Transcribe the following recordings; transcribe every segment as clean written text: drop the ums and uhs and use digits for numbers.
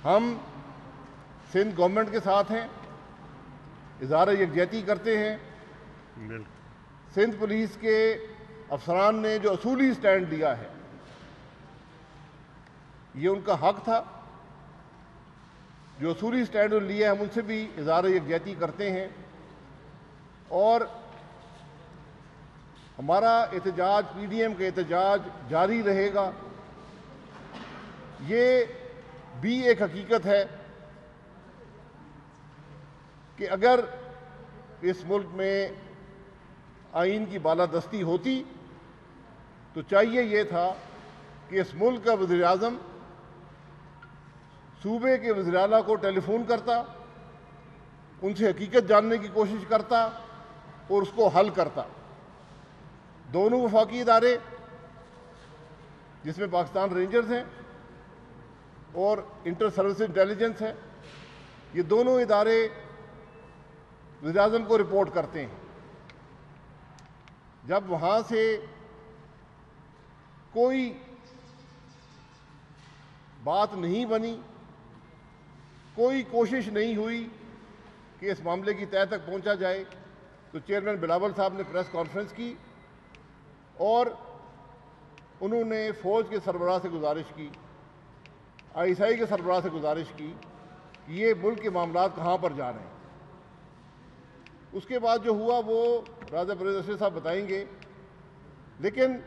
हम सिंध गवर्नमेंट के साथ हैं, इज़हार यकजहती करते हैं। सिंध पुलिस के अफसरान ने जो असूली स्टैंड लिया है, ये उनका हक था। जो असूली स्टैंड लिया है, हम उनसे भी इज़हार यकजहती करते हैं और हमारा एहतजाज, पीडीएम का एहतजाज जारी रहेगा। ये भी एक हकीकत है कि अगर इस मुल्क में आइन की बालादस्ती होती तो चाहिए ये था कि इस मुल्क का वज़ीर आज़म सूबे के वज़ीर आला को टेलीफोन करता, उनसे हकीकत जानने की कोशिश करता और उसको हल करता। दोनों वफाकी इदारे, जिसमें पाकिस्तान रेंजर्स हैं और इंटर सर्विस इंटेलिजेंस है, ये दोनों इदारे वज़ीर आज़म को रिपोर्ट करते हैं। जब वहाँ से कोई बात नहीं बनी, कोई कोशिश नहीं हुई कि इस मामले की तह तक पहुंचा जाए, तो चेयरमैन बिलावल साहब ने प्रेस कॉन्फ्रेंस की और उन्होंने फ़ौज के सरबराह से गुजारिश की, आईएसआई के सरबराह से गुजारिश की कि ये मुल्क के मामलात कहाँ पर जा रहे हैं। उसके बाद जो हुआ वो राजा परवेज़ अशरफ साहब बताएंगे, लेकिन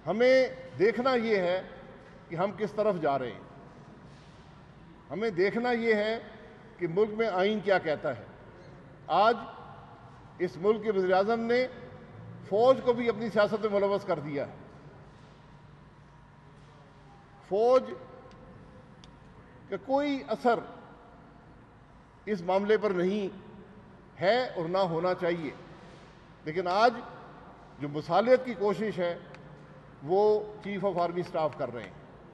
हमें देखना ये है कि हम किस तरफ जा रहे हैं। हमें देखना ये है कि मुल्क में आइन क्या कहता है। आज इस मुल्क के वज़ीर आज़म ने फ़ौज को भी अपनी सियासत में मुलव्वस कर दिया है। फ़ौज का कोई असर इस मामले पर नहीं है और ना होना चाहिए, लेकिन आज जो मुसालियत की कोशिश है वो चीफ ऑफ आर्मी स्टाफ कर रहे हैं।